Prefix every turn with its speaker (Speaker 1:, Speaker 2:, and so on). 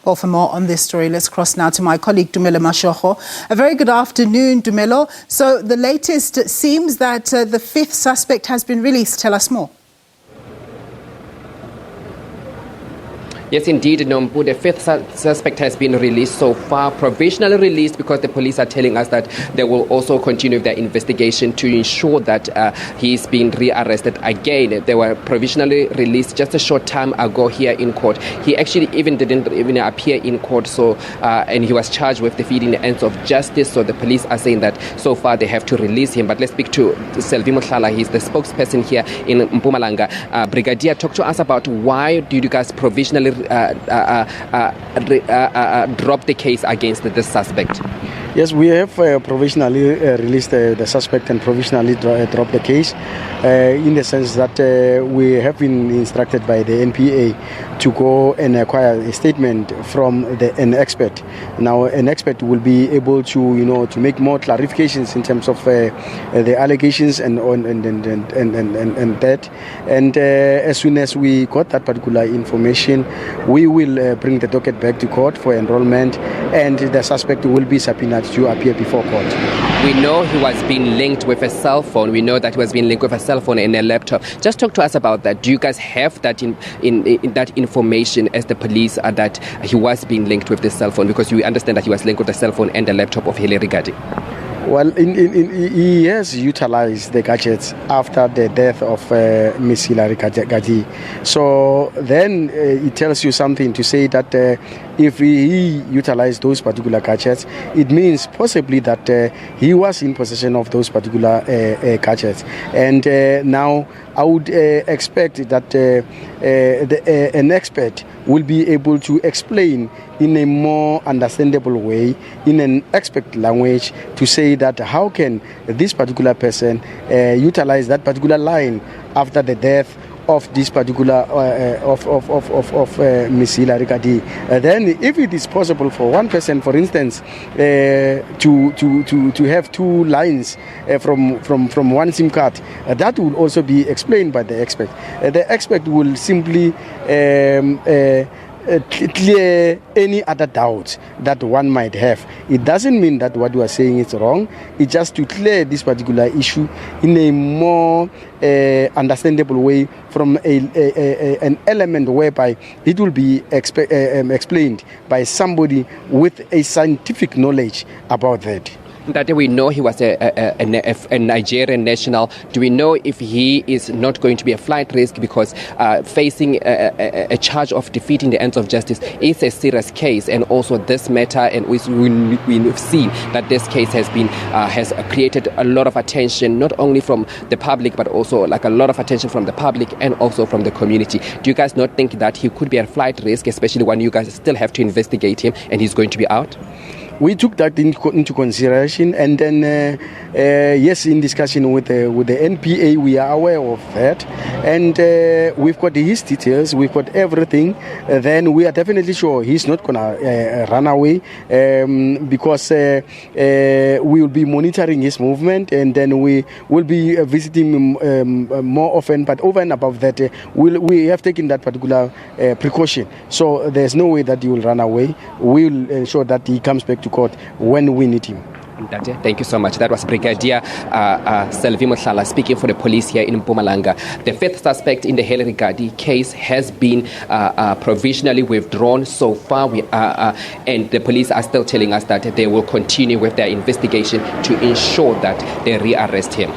Speaker 1: Well, for more on this story, let's cross now to my colleague Tumelo Machogo. A very good afternoon, Tumelo. So the latest, it seems that the fifth suspect has been released. Tell us more.
Speaker 2: Yes, indeed, Nombu. The fifth suspect has been released so far, provisionally released because the police are telling us that they will also continue their investigation to ensure that he's been rearrested again. They were provisionally released just a short time ago here in court. He actually didn't appear in court, so and he was charged with defeating the ends of justice. So the police are saying that so far they have to release him. But let's speak to Selvi. He's the spokesperson here in Mpumalanga. Brigadier, talk to us about why did you guys provisionally drop the case against this suspect?
Speaker 3: Yes, we have provisionally released the suspect and provisionally dropped the case in the sense that we have been instructed by the NPA to go and acquire a statement from an expert. Now, an expert will be able to, to make more clarifications in terms of the allegations and that. And as soon as we got that particular information, we will bring the docket back to court for enrollment, and the suspect will be subpoenaed to appear before court.
Speaker 2: We know he was being linked with a cell phone. We know that he was being linked with a cell phone and a laptop. Just talk to us about that. Do you guys have that in that information as the police that he was being linked with the cell phone? Because we understand that he was linked with the cell phone and the laptop of Hillary Gardee.
Speaker 3: Well, he has utilized the gadgets after the death of Miss Hillary Gardee. So then it tells you something to say that if he utilized those particular gadgets, it means possibly that he was in possession of those particular gadgets. And now I would expect that an expert will be able to explain in a more understandable way, in an expert language, to say that how can this particular person utilize that particular line after the death of this particular of Miss Hillary Gardee. Then, if it is possible for one person, for instance, to have two lines from one SIM card, that will also be explained by the expert. The expert will simply clear any other doubts that one might have. It doesn't mean that what we are saying is wrong. It's just to clear this particular issue in a more understandable way from an element whereby it will be explained by somebody with a scientific knowledge about that.
Speaker 2: That we know he was a Nigerian national. Do we know if he is not going to be a flight risk because facing a charge of defeating the ends of justice is a serious case, and also this matter, and we've seen that this case has created a lot of attention, not only from the public but also like a lot of attention from the public and also from the community. Do you guys not think that he could be a flight risk, especially when you guys still have to investigate him and he's going to be out?
Speaker 3: We took that into consideration, and then yes, in discussion with the NPA, we are aware of that, and we've got his details, we've got everything. Then we are definitely sure he's not gonna run away, because we will be monitoring his movement, and then we will be visiting him more often. But over and above that, we have taken that particular precaution. So there's no way that he will run away. We will ensure that he comes back to court when we need him.
Speaker 2: Thank you so much. That was Brigadier Selvi speaking for the police here in Mpumalanga. The fifth suspect in the Hillary Gardee case has been provisionally withdrawn so far. And the police are still telling us that they will continue with their investigation to ensure that they rearrest him.